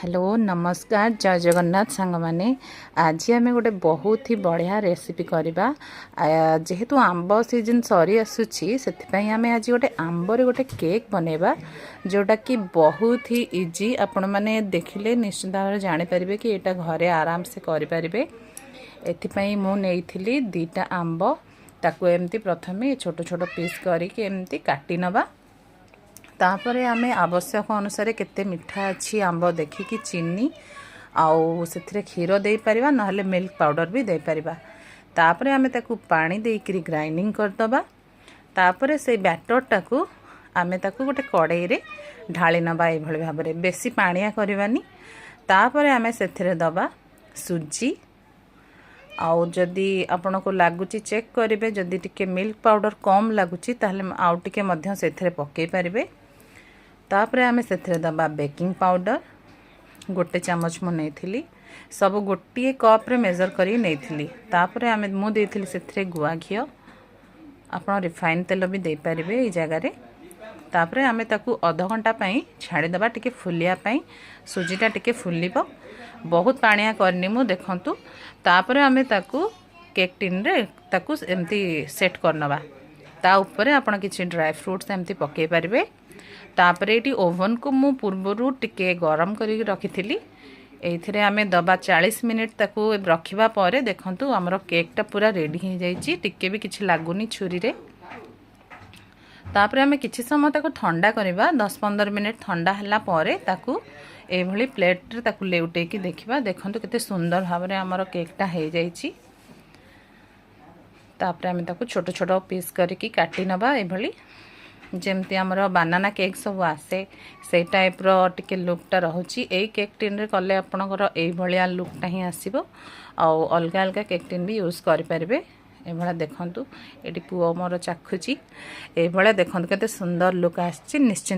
Hello नमस्कार जय जगन्नाथ सांग माने आज आम गोटे बहुत ही बढ़िया रेसिपी करवा जेहेतु आंब सीजन सरी आसूची से आम आज गोटे आंबर गोटे केक बनैबा जोटा कि बहुत ही इजी आपण मैंने देखिले निश्चित भाव जानीपारे कि यहाँ घरे आराम से करें। एथिपाई मु नहीं दीटा आंब ताकू एमती प्रथमे छोट छोट पीस करके एमती काटी नबा तापरे आमे आवश्यक अनुसार केते मिठा अच्छी आंब देखिकी चीनी आउ से क्षीर दे परिबा नहले मिल्क पाउडर भी दे परिबा। तापरे आमे ताकू पानी देकरी ग्राइंडिंग करदबा। तापरे से बैटर टाकू आमे ताकू गोटे कड़ाई रे ढाली नबा ए भली भाबरे बेसी पानिया करबानी। तापरे आमे सेथिरे दबा सुजी आउ जदि आपन को लागुची चेक करेंगे जदि टिके मिल्क पाउडर कम लगुची ताहले आउ टिके मध्य सेथिरे पकई पारिबे। तापरे आमे सेथिरे दबा बेकिंग पाउडर गोटे चामच मु नहीं सब गोटे कप रे मेजर करी नहीं। तापरे आमे मु देथिली सेथिरे गुआ घी आपन रिफाइन तेल भी दे पारिबे ए जगह रे। तापरे आमे ताकू आधा घंटा पई छाड़ी दबा टिके फुलिया पई सुजीटा टिके फुलिबो बहुत पानिया करनी मु देखंतु। तापरे आमे ताकू केक टिन रे ताकू एमती सेट करनबा ता ऊपर आपण किछि ड्राई फ्रूट्स एमती पके पारिबे। तापरे एटी ओवन को मु पूर्वरु टिके गरम करी रखिथिली एथिरे आमे दबा 40 मिनिट ताकू रखिबा परे देखंतु हमरो केकटा पूरा रेडी हो जाईची टिके भी किछि लागुनी छुरी रे। तापरे आमे किछि समय ताकू ठंडा करबा 10-15 मिनिट ठंडा हला परे ताकू ए भली प्लेट रे ताकू लेउटे की देखिबा देखंतु केते सुंदर भाबरे हमरो केकटा हे जाईची। तापरे आमे ताकू छोट छोट पीस करके काटी नबा ए भली जेमती हमरो बनाना केक सब आसे से टाइप रो टिके लुकटा रहउची। ए केक टिन रे कले आपनकर ए भलिया लुकटा ही आसीबो आ अलगा अलगा केक टिन भी यूज करि परिबे। ए भला देखंतु एटी पुओ मोर चाखुची ए भला देखंतु केते सुंदर लुक आछी निश्चित